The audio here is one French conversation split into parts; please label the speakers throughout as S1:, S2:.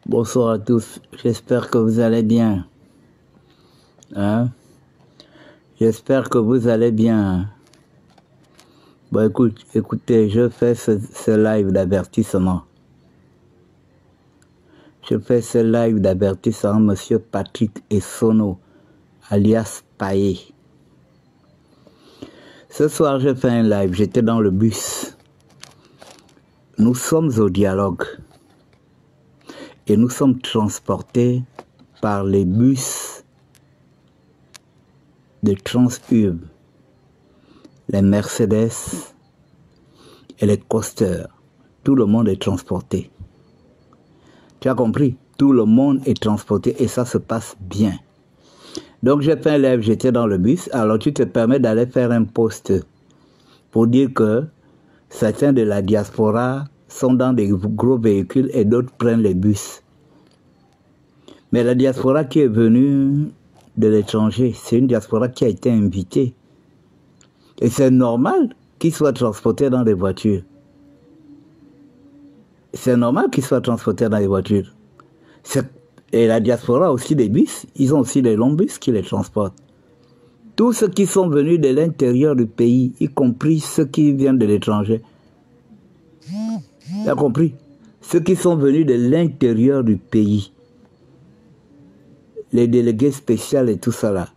S1: Bonsoir à tous, j'espère que vous allez bien. Hein? J'espère que vous allez bien. Bon, écoutez, je fais ce live d'avertissement. Je fais ce live d'avertissement, Monsieur Patrick Essono, alias Paye. Ce soir, je fais un live, j'étais dans le bus. Nous sommes au dialogue. Et nous sommes transportés par les bus de Transurb, les Mercedes et les coasters. Tout le monde est transporté. Tu as compris? Tout le monde est transporté et ça se passe bien. Donc j'ai fait un live, j'étais dans le bus. Alors tu te permets d'aller faire un post pour dire que certains de la diaspora sont dans des gros véhicules et d'autres prennent les bus. Mais la diaspora qui est venue de l'étranger, c'est une diaspora qui a été invitée. Et c'est normal qu'ils soient transportés dans des voitures. C'est normal qu'ils soient transportés dans des voitures. Et la diaspora a aussi des bus, ils ont aussi des longs bus qui les transportent. Tous ceux qui sont venus de l'intérieur du pays, y compris ceux qui viennent de l'étranger. Tu as compris? Ceux qui sont venus de l'intérieur du pays. Les délégués spéciaux et tout ça là.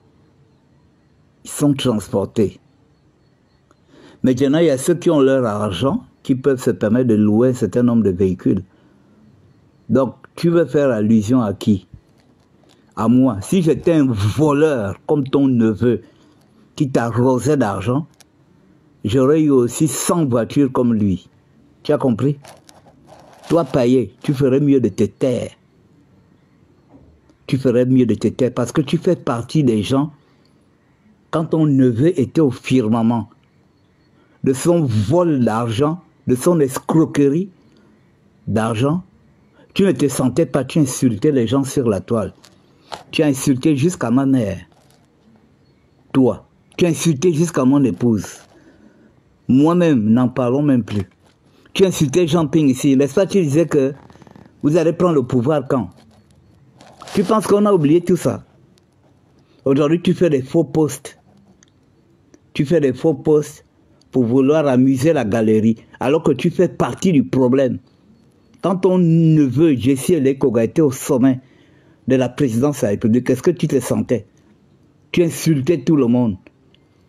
S1: Ils sont transportés. Maintenant, il y a ceux qui ont leur argent, qui peuvent se permettre de louer un certain nombre de véhicules. Donc, tu veux faire allusion à qui? À moi. Si j'étais un voleur, comme ton neveu, qui t'arrosait d'argent, j'aurais eu aussi 100 voitures comme lui. Tu as compris? Toi, Paye, tu ferais mieux de te taire. Tu ferais mieux de te taire parce que tu fais partie des gens, quand ton neveu était au firmament, de son vol d'argent, de son escroquerie d'argent, tu ne te sentais pas, tu insultais les gens sur la toile. Tu as insulté jusqu'à ma mère. Toi, tu as insulté jusqu'à mon épouse. Moi-même, n'en parlons même plus. Tu as insulté Jean-Ping ici. N'est-ce pas, tu disais que vous allez prendre le pouvoir quand? Tu penses qu'on a oublié tout ça? Aujourd'hui, tu fais des faux posts. Tu fais des faux posts pour vouloir amuser la galerie, alors que tu fais partie du problème. Quand ton neveu, Jessie Elekoga, était au sommet de la présidence de la République, est-ce que tu te sentais? Tu insultais tout le monde.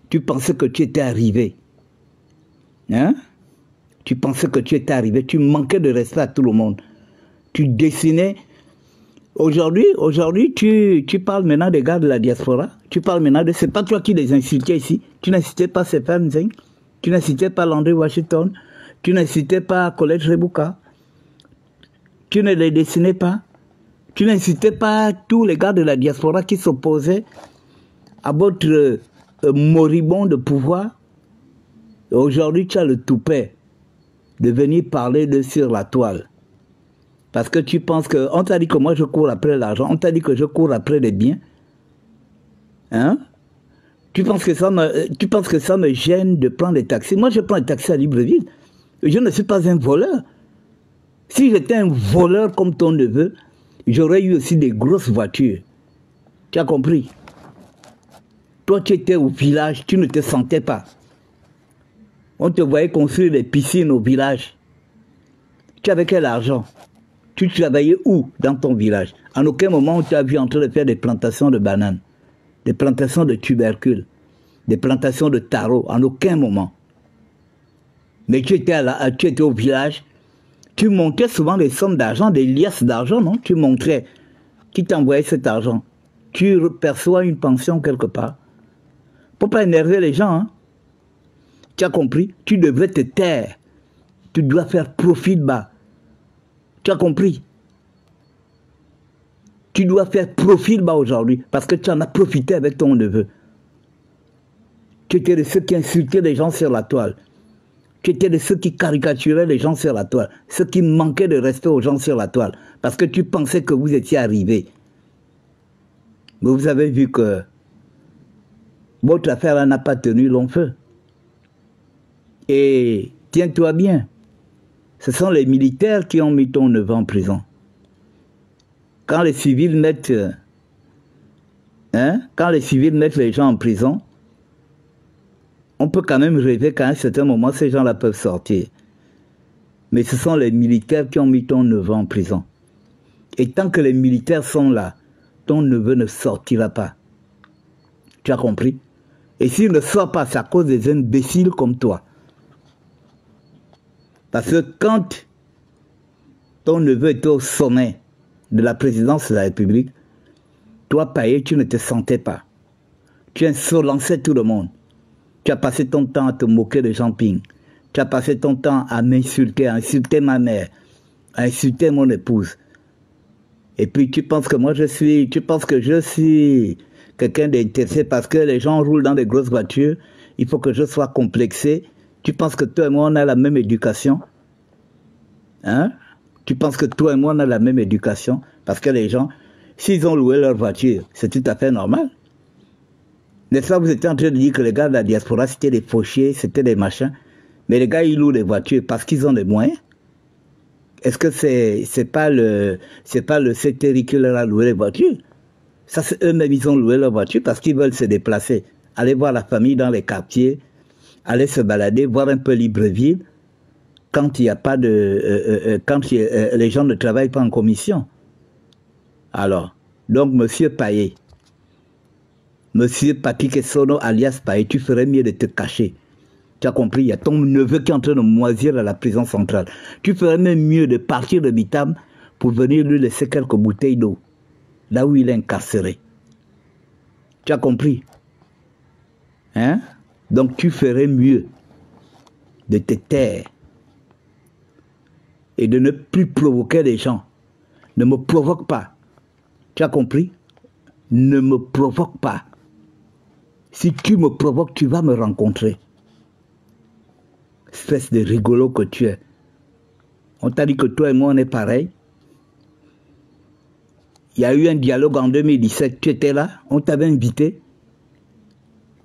S1: Tu pensais que tu étais arrivé. Hein? Tu pensais que tu étais arrivé. Tu manquais de respect à tout le monde. Tu dessinais. Aujourd'hui, tu parles maintenant des gars de la diaspora. Tu parles maintenant de... C'est pas toi qui les insultais ici. Tu n'incitais pas Stéphane Zeng. Tu n'incitais pas Landry Washington. Tu n'incitais pas Colette Rebuka. Tu ne les dessinais pas. Tu n'incitais pas tous les gars de la diaspora qui s'opposaient à votre moribond de pouvoir. Aujourd'hui, tu as le toupet de venir parler de sur la toile. Parce que tu penses que... On t'a dit que moi je cours après l'argent. On t'a dit que je cours après les biens. Hein? Tu penses que ça me gêne de prendre des taxis? Moi je prends des taxis à Libreville. Je ne suis pas un voleur. Si j'étais un voleur comme ton neveu, j'aurais eu aussi des grosses voitures. Tu as compris? Toi tu étais au village, tu ne te sentais pas. On te voyait construire des piscines au village. Tu avais quel argent? Tu travaillais où dans ton village? En aucun moment on t'a vu en train de faire des plantations de bananes, des plantations de tubercules, des plantations de taro, en aucun moment. Mais tu étais au village, tu montrais souvent des sommes d'argent, des liasses d'argent, non? Tu montrais qui t'envoyait cet argent. Tu perçois une pension quelque part. Pour pas énerver les gens, hein? Tu as compris? Tu devrais te taire. Tu dois faire profil bas. Tu as compris? Tu dois faire profil bas aujourd'hui parce que tu en as profité avec ton neveu. Tu étais de ceux qui insultaient les gens sur la toile. Tu étais de ceux qui caricaturaient les gens sur la toile. Ceux qui manquaient de respect aux gens sur la toile. Parce que tu pensais que vous étiez arrivé. Mais vous avez vu que votre affaire n'a pas tenu long feu. Et tiens-toi bien. Ce sont les militaires qui ont mis ton neveu en prison. quand les civils mettent... quand les civils mettent les gens en prison, on peut quand même rêver qu'à un certain moment, ces gens-là peuvent sortir. Mais ce sont les militaires qui ont mis ton neveu en prison. Et tant que les militaires sont là, ton neveu ne sortira pas. Tu as compris? Et s'il ne sort pas, c'est à cause des imbéciles comme toi. Parce que quand ton neveu était au sommet de la présidence de la République, toi, Payet, tu ne te sentais pas. Tu insolençais tout le monde. Tu as passé ton temps à te moquer de Jean-Ping. Tu as passé ton temps à m'insulter, à insulter ma mère, à insulter mon épouse. Et puis tu penses que moi je suis quelqu'un d'intéressé parce que les gens roulent dans des grosses voitures, il faut que je sois complexé. Tu penses que toi et moi on a la même éducation? Hein? Tu penses que toi et moi on a la même éducation? Parce que les gens, s'ils ont loué leur voiture, c'est tout à fait normal. N'est-ce pas, vous étiez en train de dire que les gars de la diaspora c'était des fauchiers, c'était des machins. Mais les gars ils louent des voitures parce qu'ils ont des moyens. Est-ce que c'est pas le CTRI qui leur a loué les voitures? Ça, c'est eux-mêmes, ils ont loué leur voiture parce qu'ils veulent se déplacer, aller voir la famille dans les quartiers, aller se balader, voir un peu Libreville, quand il n'y a pas de, les gens ne travaillent pas en commission. Alors, donc, monsieur Payet, monsieur Patrick Essono alias Payet, tu ferais mieux de te cacher. Tu as compris, il y a ton neveu qui est en train de moisir à la prison centrale. Tu ferais même mieux de partir de Bitam pour venir lui laisser quelques bouteilles d'eau, là où il est incarcéré. Tu as compris? Hein? Donc tu ferais mieux de te taire et de ne plus provoquer les gens. Ne me provoque pas. Tu as compris? Ne me provoque pas. Si tu me provoques, tu vas me rencontrer. Espèce de rigolo que tu es. On t'a dit que toi et moi on est pareil. Il y a eu un dialogue en 2017, tu étais là, on t'avait invité.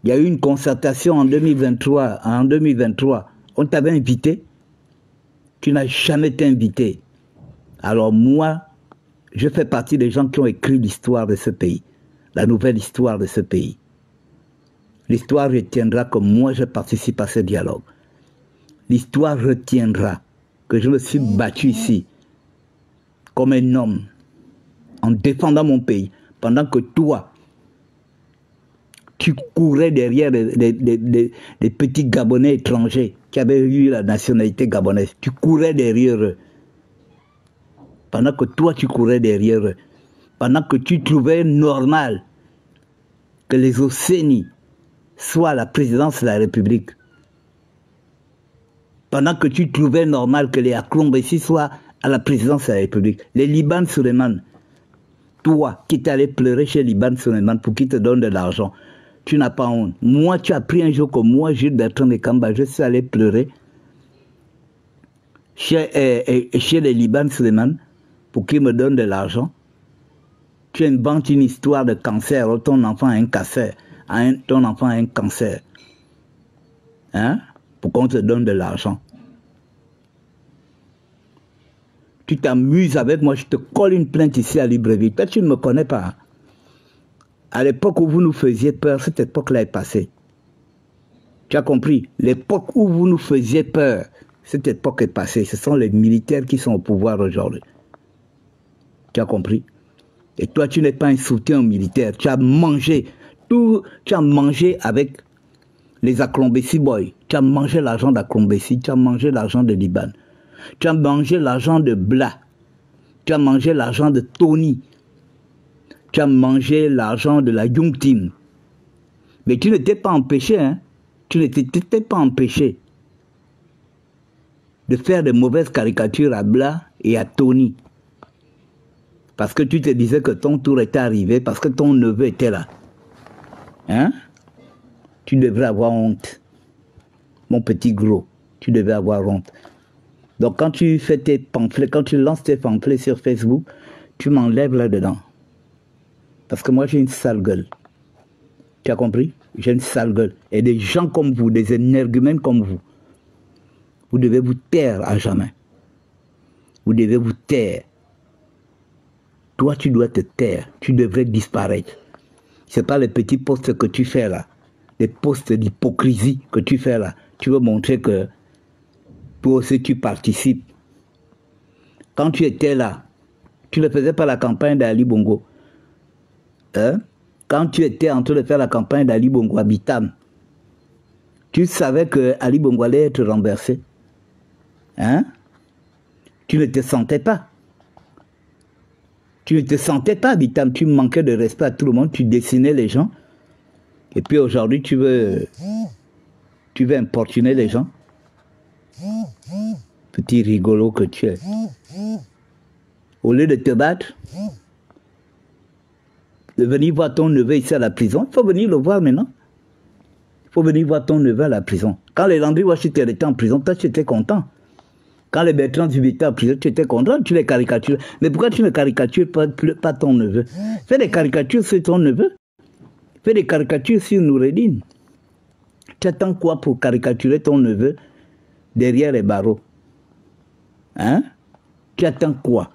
S1: Il y a eu une concertation en 2023, on t'avait invité. Tu n'as jamais été invité. Alors moi, je fais partie des gens qui ont écrit l'histoire de ce pays, la nouvelle histoire de ce pays. L'histoire retiendra que moi je participe à ce dialogue. L'histoire retiendra que je me suis battu ici comme un homme en défendant mon pays pendant que toi, tu courais derrière des petits Gabonais étrangers qui avaient eu la nationalité gabonaise. Tu courais derrière eux. Pendant que toi, tu courais derrière eux. Pendant que tu trouvais normal que les Océnies soient à la présidence de la République. Pendant que tu trouvais normal que les Aklombessi soient à la présidence de la République. Les Liban Suleiman, toi qui t'allais pleurer chez Liban Suleiman pour qu'il te donne de l'argent, tu n'as pas honte. Moi, tu as pris un jour comme moi, Jules Bertrand de Kamba, je suis allé pleurer chez les Liban Suleiman pour qu'il me donne de l'argent. Tu inventes une histoire de cancer, ton enfant a un cancer, ton enfant a un cancer. Hein? Pour qu'on te donne de l'argent. Tu t'amuses avec moi, je te colle une plainte ici à Libreville. Toi, tu ne me connais pas. À l'époque où vous nous faisiez peur, cette époque-là est passée. Tu as compris? L'époque où vous nous faisiez peur, cette époque est passée. Ce sont les militaires qui sont au pouvoir aujourd'hui. Tu as compris? Et toi, tu n'es pas un soutien aux militaires. Tu as mangé avec les Aklombessi boys. Tu as mangé l'argent d'Aklombessi, tu as mangé l'argent de Liban. Tu as mangé l'argent de Bla. Tu as mangé l'argent de Tony. Tu as mangé l'argent de la Young Team. Mais tu n'étais pas empêché, hein? Tu n'étais pas empêché de faire de mauvaises caricatures à Bla et à Tony. Parce que tu te disais que ton tour était arrivé, parce que ton neveu était là. Hein? Tu devrais avoir honte. Mon petit gros, tu devais avoir honte. Donc quand tu fais tes pamphlets, quand tu lances tes pamphlets sur Facebook, tu m'enlèves là-dedans. Parce que moi j'ai une sale gueule. Tu as compris? J'ai une sale gueule. Et des gens comme vous, des énergumènes comme vous, vous devez vous taire à jamais. Vous devez vous taire. Toi, tu dois te taire. Tu devrais disparaître. Ce n'est pas les petits postes que tu fais là. Les postes d'hypocrisie que tu fais là. Tu veux montrer que toi aussi tu participes. Quand tu étais là, tu ne faisais pas la campagne d'Ali Bongo. Hein? Quand tu étais en train de faire la campagne d'Ali Bongo à Bitam, tu savais que Ali Bongo allait être renversé. Hein? Tu ne te sentais pas. Tu ne te sentais pas, Bitam. Tu manquais de respect à tout le monde. Tu dessinais les gens. Et puis aujourd'hui, tu veux importuner les gens. Petit rigolo que tu es. Au lieu de te battre, de venir voir ton neveu ici à la prison, il faut venir le voir maintenant. Il faut venir voir ton neveu à la prison. Quand les Landry Washington étaient en prison, toi, tu étais content. Quand les Bertrand Dubé étaient en prison, tu étais content, tu les caricatures. Mais pourquoi tu ne caricatures pas ton neveu? Fais des caricatures sur ton neveu. Fais des caricatures sur Noureddine. Tu attends quoi pour caricaturer ton neveu derrière les barreaux? Hein? Tu attends quoi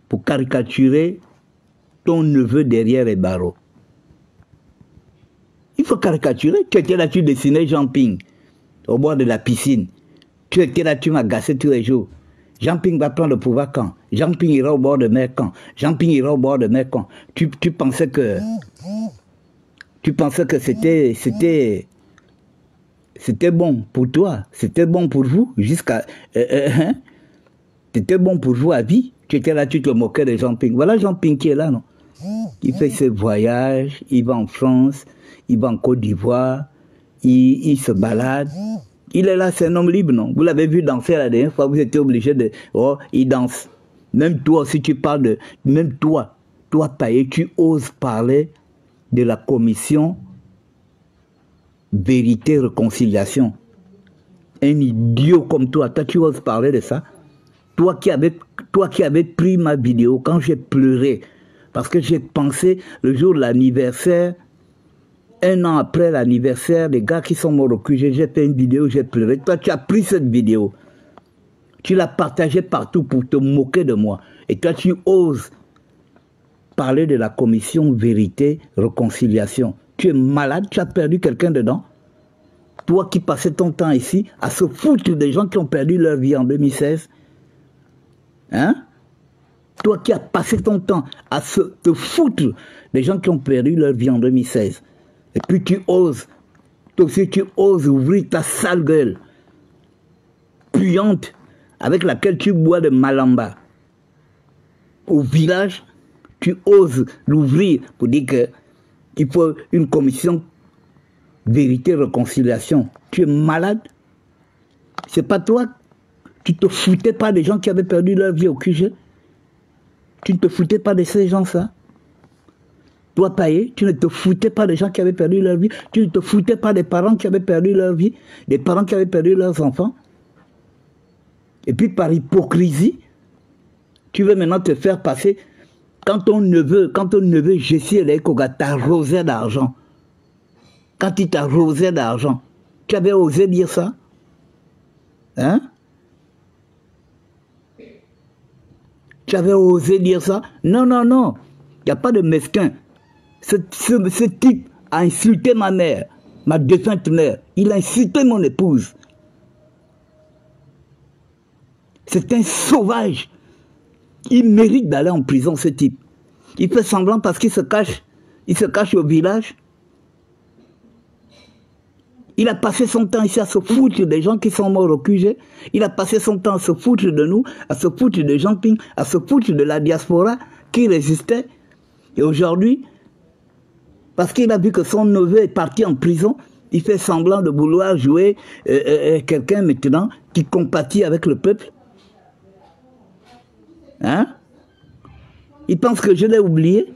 S1: pour caricaturer ton neveu derrière les barreaux? Il faut caricaturer. Tu étais là, tu dessinais Jean Ping au bord de la piscine. Tu étais là, tu m'agaçais tous les jours. Jean Ping va prendre le pouvoir quand? Jean Ping ira au bord de mer quand? Jean Ping ira au bord de mer quand? Tu pensais que c'était bon pour toi, c'était bon pour vous, jusqu'à... c'était bon pour vous à vie. Tu étais là, tu te moquais de Jean Ping. Voilà Jean Ping qui est là, non? Il fait ses voyages, il va en France, il va en Côte d'Ivoire, il se balade. Il est là, c'est un homme libre, non? Vous l'avez vu danser la dernière fois, vous étiez obligé de... Oh, il danse. Même toi aussi, tu parles de... Même toi, Payet, tu oses parler de la commission vérité, réconciliation. Un idiot comme toi, tu oses parler de ça? Toi qui avais pris ma vidéo quand j'ai pleuré, parce que j'ai pensé le jour de l'anniversaire, un an après l'anniversaire, des gars qui sont morts au QG, j'ai fait une vidéo, j'ai pleuré. Toi, tu as pris cette vidéo, tu l'as partagée partout pour te moquer de moi. Et toi, tu oses parler de la commission vérité, réconciliation. Tu es malade, tu as perdu quelqu'un dedans. Toi qui passais ton temps ici à se foutre des gens qui ont perdu leur vie en 2016. Hein? Toi qui as passé ton temps à te foutre des gens qui ont perdu leur vie en 2016. Et puis tu oses, toi aussi tu oses ouvrir ta sale gueule, puante, avec laquelle tu bois de malamba. Au village, tu oses l'ouvrir pour dire qu'il faut une commission vérité, réconciliation. Tu es malade? C'est pas toi? Tu te foutais pas des gens qui avaient perdu leur vie au QG? Tu ne te foutais pas de ces gens-là? Toi, Payet, tu ne te foutais pas des gens qui avaient perdu leur vie? Tu ne te foutais pas des parents qui avaient perdu leur vie? Des parents qui avaient perdu leurs enfants? Et puis par hypocrisie, tu veux maintenant te faire passer quand ton neveu Jessie Elekoga t'arrosait d'argent. Quand il t'arrosait d'argent, tu avais osé dire ça? Hein? Tu avais osé dire ça? Non, non, non. Il n'y a pas de mesquin. Ce type a insulté ma mère, ma défunte mère. Il a insulté mon épouse. C'est un sauvage. Il mérite d'aller en prison, ce type. Il fait semblant parce qu'il se cache. Il se cache au village. Il a passé son temps ici à se foutre des gens qui sont morts au QG. Il a passé son temps à se foutre de nous, à se foutre de Jean Ping, à se foutre de la diaspora qui résistait. Et aujourd'hui, parce qu'il a vu que son neveu est parti en prison, il fait semblant de vouloir jouer quelqu'un maintenant qui compatit avec le peuple. Hein? Il pense que je l'ai oublié.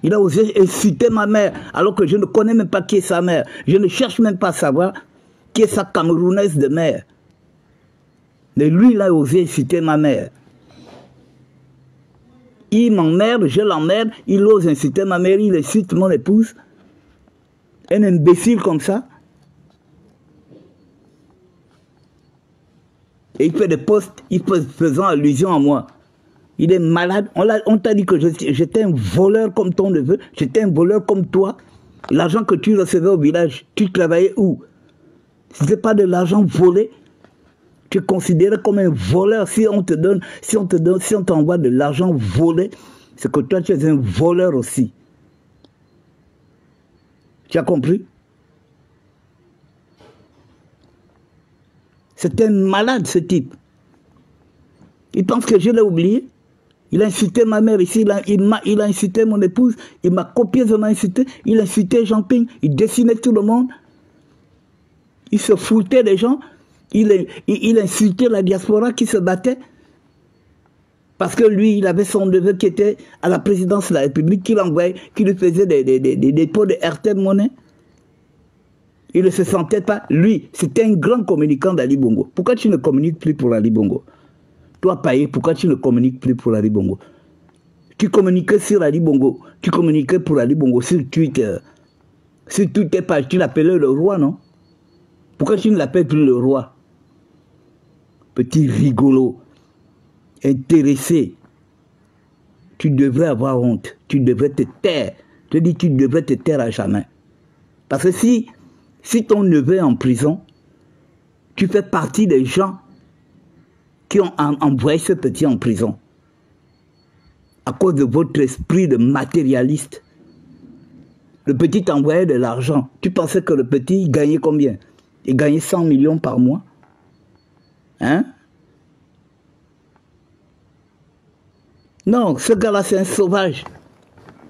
S1: Il a osé insulter ma mère, alors que je ne connais même pas qui est sa mère. Je ne cherche même pas à savoir qui est sa Camerounaise de mère. Mais lui, il a osé insulter ma mère. Il m'emmerde, je l'emmerde, il ose insulter ma mère, il insulte mon épouse. Un imbécile comme ça. Et il fait des posts, faisant allusion à moi. Il est malade. On t'a dit que j'étais un voleur comme ton neveu. J'étais un voleur comme toi. L'argent que tu recevais au village, tu travaillais où? Si ce n'est pas de l'argent volé, tu es considéré comme un voleur. Si on t'envoie de l'argent volé, c'est que toi tu es un voleur aussi. Tu as compris? C'est un malade ce type. Il pense que je l'ai oublié. Il a insulté ma mère ici, il a insulté mon épouse, il m'a copieusement insulté, il a insulté Jean-Ping, il dessinait tout le monde. Il se foutait des gens, il insultait la diaspora qui se battait. Parce que lui, il avait son neveu qui était à la présidence de la République, qui l'envoyait, qui lui faisait des dépôts de RT monnaie. Il ne se sentait pas, lui, c'était un grand communicant d'Ali Bongo. Pourquoi tu ne communiques plus pour Ali Bongo? Toi, Paye, pourquoi tu ne communiques plus pour Ali Bongo? Tu communiquais sur Ali Bongo, tu communiquais pour Ali Bongo sur Twitter. Sur toutes tes pages, tu l'appelais le roi, non? Pourquoi tu ne l'appelles plus le roi? Petit rigolo, intéressé. Tu devrais avoir honte, tu devrais te taire. Je te dis, tu devrais te taire à jamais. Parce que si ton neveu est en prison, tu fais partie des gens qui ont envoyé ce petit en prison. À cause de votre esprit de matérialiste. Le petit envoyait de l'argent. Tu pensais que le petit gagnait combien? Il gagnait 100 millions par mois. Hein? Non, ce gars-là, c'est un sauvage.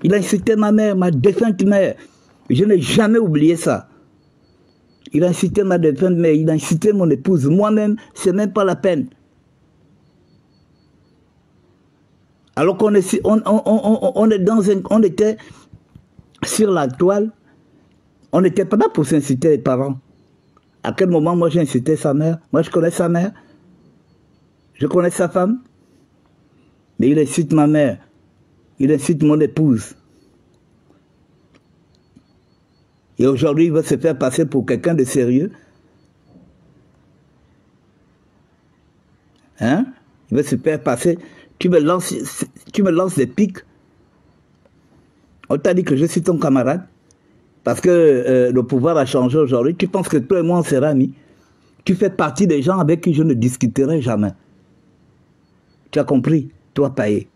S1: Il a insulté ma mère, ma défunte mère. Je n'ai jamais oublié ça. Il a insulté ma défunte mère, il a insulté mon épouse. Moi-même, c'est même pas la peine. Alors qu'on est, on était sur la toile, on n'était pas là pour s'insulter les parents. À quel moment moi j'ai insulté sa mère? Moi je connais sa mère, je connais sa femme, mais il insulte ma mère, il insulte mon épouse. Et aujourd'hui il va se faire passer pour quelqu'un de sérieux. Hein? Il va se faire passer. Tu me lances des pics. On t'a dit que je suis ton camarade. Parce que le pouvoir a changé aujourd'hui. Tu penses que toi et moi, on sera amis. Tu fais partie des gens avec qui je ne discuterai jamais. Tu as compris? Toi, Paye.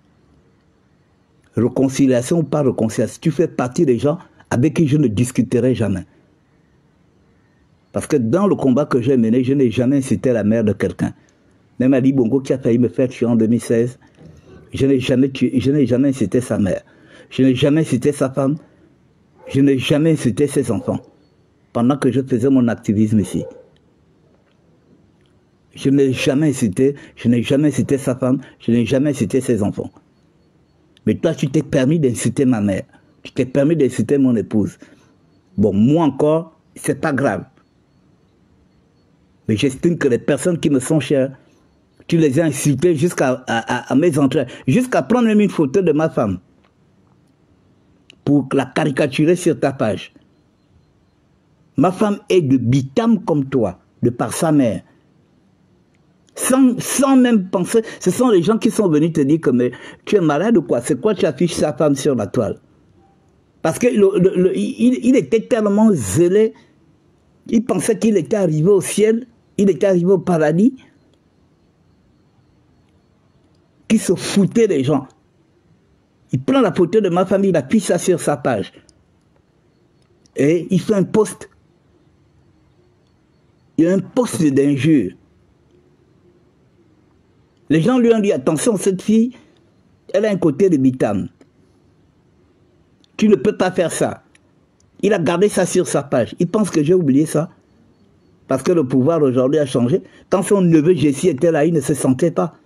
S1: Réconciliation ou pas réconciliation. Tu fais partie des gens avec qui je ne discuterai jamais. Parce que dans le combat que j'ai mené, je n'ai jamais incité la mère de quelqu'un. Même Ali Bongo qui a failli me faire tuer en 2016. Je n'ai jamais incité sa mère. Je n'ai jamais incité sa femme. Je n'ai jamais incité ses enfants. Pendant que je faisais mon activisme ici. Je n'ai jamais incité sa femme. Je n'ai jamais incité ses enfants. Mais toi, tu t'es permis d'inciter ma mère. Tu t'es permis d'inciter mon épouse. Bon, moi encore, c'est pas grave. Mais j'estime que les personnes qui me sont chères, tu les as insultées jusqu'à mes entrailles, jusqu'à prendre même une photo de ma femme pour la caricaturer sur ta page. Ma femme est de Bitam comme toi, de par sa mère. Sans même penser, ce sont les gens qui sont venus te dire que mais, tu es malade ou quoi? C'est quoi tu affiches sa femme sur la toile? Parce qu'il il était tellement zélé, il pensait qu'il était arrivé au ciel, il était arrivé au paradis, qui se foutait des gens. Il prend la photo de ma famille, il appuie ça sur sa page. Et il fait un post. Il y a un post d'injure. Les gens lui ont dit, attention, cette fille, elle a un côté de Bitam. Tu ne peux pas faire ça. Il a gardé ça sur sa page. Il pense que j'ai oublié ça. Parce que le pouvoir aujourd'hui a changé. Quand son neveu Jessie était là, il ne se sentait pas.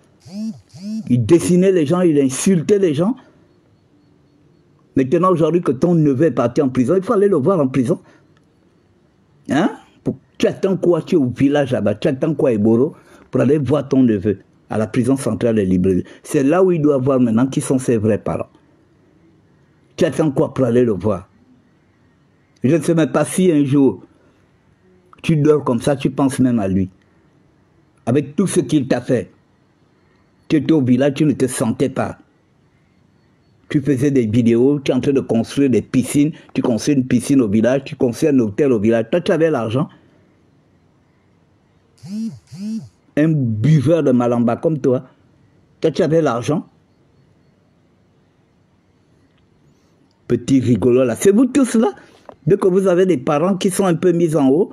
S1: Il dessinait les gens, il insultait les gens. Maintenant, aujourd'hui, que ton neveu est parti en prison, il faut aller le voir en prison. Hein? Tu attends quoi? Tu es au village là-bas. Tu attends quoi, Eboro, pour aller voir ton neveu à la prison centrale de Libreville. C'est là où il doit voir maintenant qui sont ses vrais parents. Tu attends quoi pour aller le voir? Je ne sais même pas si un jour, tu dors comme ça, tu penses même à lui. Avec tout ce qu'il t'a fait. Tu étais au village, tu ne te sentais pas. Tu faisais des vidéos, tu es en train de construire des piscines, tu construis une piscine au village, tu construis un hôtel au village. Toi, tu avais l'argent. Un buveur de malamba comme toi, toi, tu avais l'argent. Petit rigolo là. C'est vous tous là. Dès que vous avez des parents qui sont un peu mis en haut,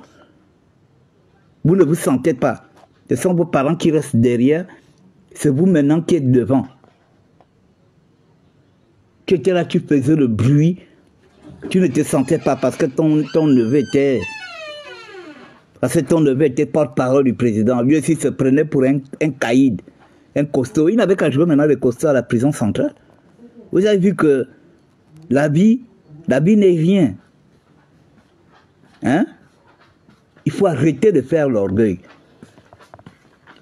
S1: vous ne vous sentez pas. Ce sont vos parents qui restent derrière. C'est vous maintenant qui êtes devant. Tu étais là, tu faisais le bruit. Tu ne te sentais pas parce que ton neveu était... Parce que ton neveu était porte-parole du président. Lui aussi se prenait pour un caïd, un costaud. Il n'avait qu'à jouer maintenant le costaud à la prison centrale. Vous avez vu que la vie n'est rien. Hein? Il faut arrêter de faire l'orgueil.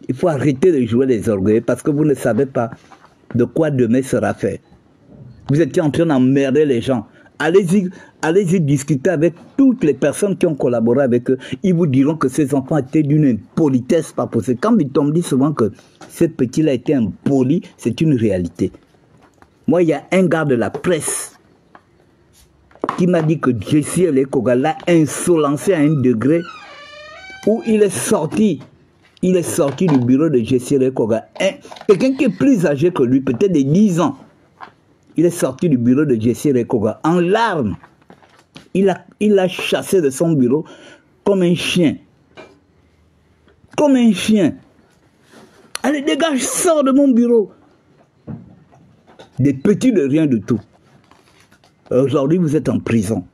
S1: Il faut arrêter de jouer les orgueils parce que vous ne savez pas de quoi demain sera fait. Vous étiez en train d'emmerder les gens. Allez-y discuter avec toutes les personnes qui ont collaboré avec eux. Ils vous diront que ces enfants étaient d'une impolitesse pas possible. Quand on me dit souvent que ce petit-là était impoli, c'est une réalité. Moi, il y a un gars de la presse qui m'a dit que Jesse Lekoga l'a insolencé à un degré où il est sorti du bureau de Jesse Lekoga. Quelqu'un qui est plus âgé que lui, peut-être de 10 ans. Il est sorti du bureau de Jesse Lekoga en larmes. Il l'a chassé de son bureau comme un chien. Comme un chien. Allez, dégage, sors de mon bureau. Des petits de rien du tout. Aujourd'hui, vous êtes en prison.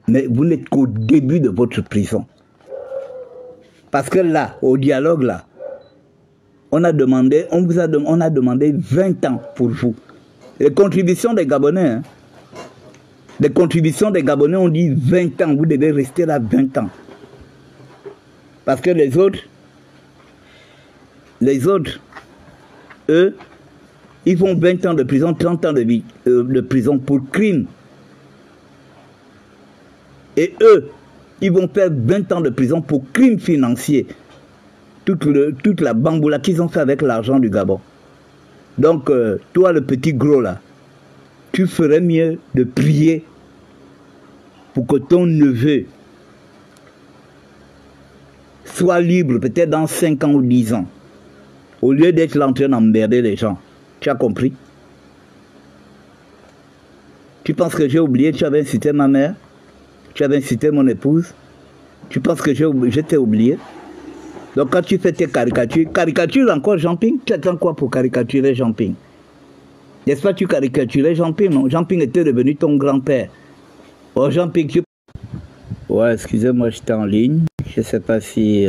S1: Mais vous n'êtes qu'au début de votre prison. Parce que là, au dialogue là, on a demandé 20 ans pour vous. Les contributions des Gabonais, hein, les contributions des Gabonais, on dit 20 ans, vous devez rester là 20 ans. Parce que les autres, eux, ils font 20 ans de prison, 30 ans de prison pour crime. Et eux, ils vont faire 20 ans de prison pour crime financier. Toute la bamboula qu'ils ont fait avec l'argent du Gabon. Donc, toi, le petit gros là, tu ferais mieux de prier pour que ton neveu soit libre, peut-être dans 5 ans ou 10 ans, au lieu d'être là en train d'emmerder les gens. Tu as compris? Tu penses que j'ai oublié? Tu avais incité ma mère? Tu avais incité mon épouse? Tu penses que je t'ai oublié? Donc quand tu fais tes caricatures encore Jean-Ping, tu attends quoi pour caricaturer Jean-Ping? N'est-ce pas tu caricaturais Jean-Ping, non? Jean-Ping était devenu ton grand-père. Oh Jean-Ping, tu... Ouais, excusez-moi, j'étais en ligne. Je ne sais pas si...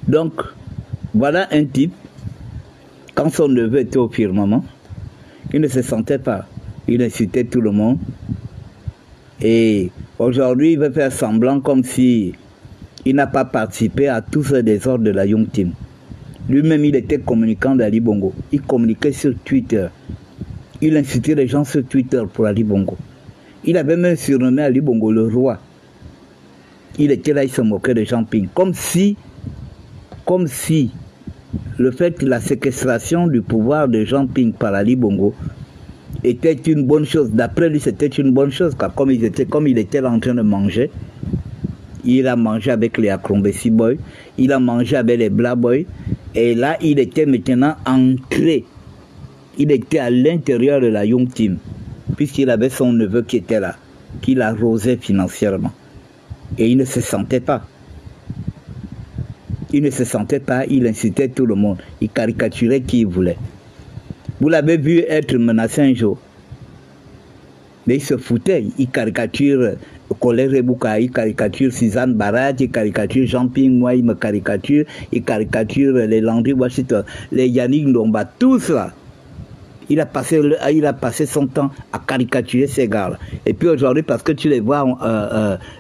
S1: Donc, voilà un type, quand son neveu était au firmament, il ne se sentait pas. Il insultait tout le monde. Et aujourd'hui, il veut faire semblant comme si... il n'a pas participé à tous ces désordres de la Young Team. Lui-même, il était communicant d'Ali Bongo. Il communiquait sur Twitter. Il incitait les gens sur Twitter pour Ali Bongo. Il avait même surnommé Ali Bongo le roi. Il était là, il se moquait de Jean-Ping. Comme si le fait que la séquestration du pouvoir de Jean-Ping par Ali Bongo était une bonne chose. D'après lui, c'était une bonne chose. Car comme il était là en train de manger, il a mangé avec les Akrombesi Boys, il a mangé avec les Black Boys, et là, il était maintenant entré. Il était à l'intérieur de la Young Team, puisqu'il avait son neveu qui était là, qui l'arrosait financièrement. Et il ne se sentait pas. Il ne se sentait pas, il incitait tout le monde. Il caricaturait qui il voulait. Vous l'avez vu être menacé un jour. Mais il se foutait, il caricature Colère Rebouka, il caricature Suzanne Barat, il caricature Jean-Ping, moi il me caricature, il caricature les Landry Washington, les Yannick Ndomba, tous là. Il a passé son temps à caricaturer ces gars-là. Et puis aujourd'hui, parce que tu les vois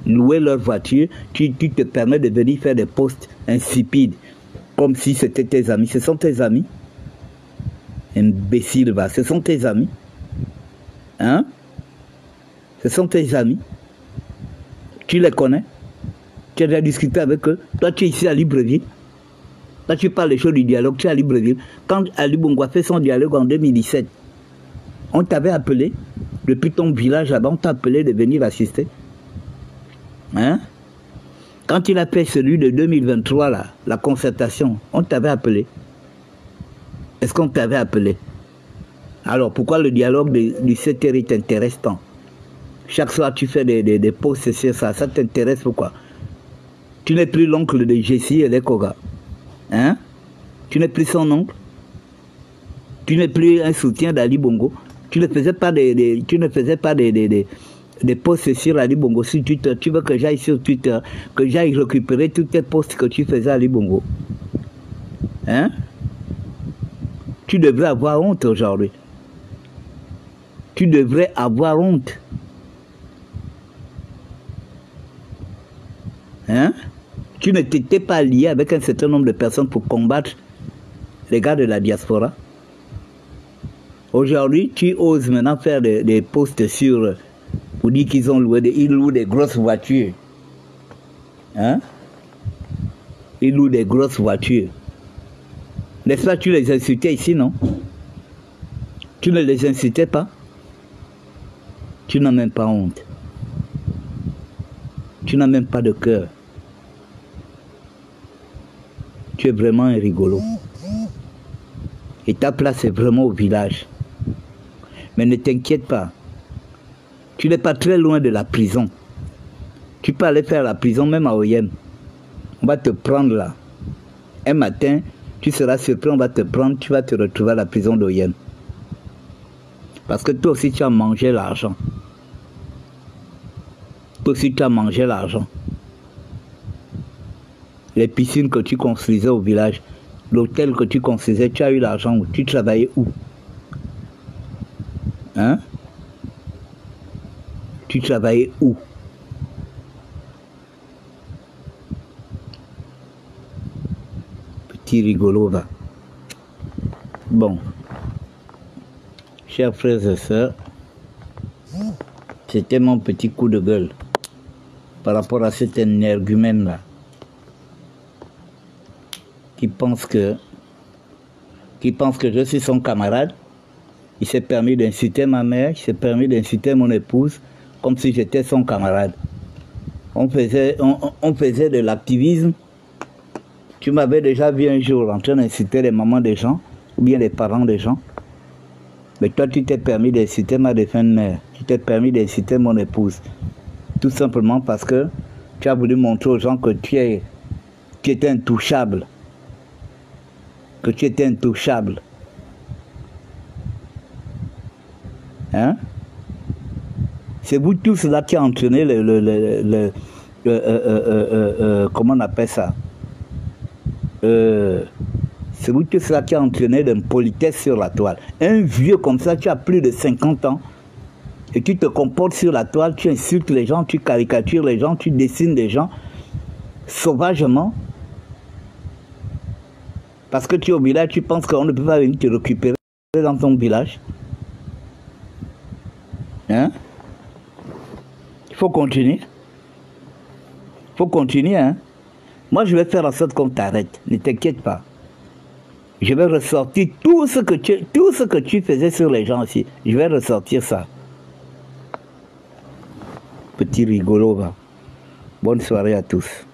S1: louer leur voiture, tu te permets de venir faire des posts insipides, comme si c'était tes amis. Ce sont tes amis. Imbécile, va. Ce sont tes amis. Hein? Ce sont tes amis. Tu les connais. Tu as déjà discuté avec eux. Toi, tu es ici à Libreville. Là, tu parles des choses du dialogue, tu es à Libreville. Quand Ali Bongo a fait son dialogue en 2017, on t'avait appelé, depuis ton village là-bas, on t'a appelé de venir assister. Hein? Quand il a fait celui de 2023, là, la concertation, on t'avait appelé. Est-ce qu'on t'avait appelé? Alors, pourquoi le dialogue du CTRI t'intéresse tant? Chaque soir, tu fais des posts sur ça. Ça t'intéresse pourquoi? Tu n'es plus l'oncle de Jessie et Lekoga. Hein? Tu n'es plus son oncle. Tu n'es plus un soutien d'Ali Bongo. Tu ne faisais pas des posts sur Ali Bongo sur Twitter. Tu veux que j'aille sur Twitter, que j'aille récupérer tous tes posts que tu faisais à Ali Bongo. Hein? Tu devrais avoir honte aujourd'hui. Tu devrais avoir honte. Hein? Tu ne t'étais pas lié avec un certain nombre de personnes pour combattre les gars de la diaspora. Aujourd'hui, tu oses maintenant faire des posts sur... pour dire qu'ils ont loué ils louent des grosses voitures. Hein? Ils louent des grosses voitures. N'est-ce pas, tu les insultais ici, non? Tu ne les insultais pas? Tu n'as même pas honte. Tu n'as même pas de cœur. Tu es vraiment un rigolo. Et ta place est vraiment au village. Mais ne t'inquiète pas. Tu n'es pas très loin de la prison. Tu peux aller faire la prison même à Oyem. On va te prendre là. Un matin, tu seras surpris, on va te prendre, tu vas te retrouver à la prison d'Oyen. Parce que toi aussi tu as mangé l'argent. Toi aussi tu as mangé l'argent. Les piscines que tu construisais au village, l'hôtel que tu construisais, tu as eu l'argent où? Tu travaillais où? Hein? Tu travaillais où? Petit rigolo va. Bon. Chers frères et sœurs, c'était mon petit coup de gueule par rapport à cet énergumène-là qui pense que je suis son camarade. Il s'est permis d'insulter ma mère, il s'est permis d'insulter mon épouse comme si j'étais son camarade. On faisait de l'activisme. Tu m'avais déjà vu un jour en train d'insulter les mamans des gens ou bien les parents des gens. Mais toi, tu t'es permis d'insulter ma défunte mère. Tu t'es permis d'insulter mon épouse. Tout simplement parce que tu as voulu montrer aux gens que tu étais intouchable. Que tu étais intouchable. Hein? C'est vous tous là qui a entraîné comment on appelle ça? C'est vous tous là qui a entraîné l'impolitesse sur la toile. Un vieux comme ça, tu as plus de 50 ans, et tu te comportes sur la toile, tu insultes les gens, tu caricatures les gens, tu dessines des gens sauvagement. Parce que tu es au village, tu penses qu'on ne peut pas venir te récupérer dans ton village. Hein? Il faut continuer. Il faut continuer, hein? Moi, je vais faire en sorte qu'on t'arrête. Ne t'inquiète pas. Je vais ressortir tout ce que tu faisais sur les gens aussi. Je vais ressortir ça. Petit rigolo, va. Bonne soirée à tous.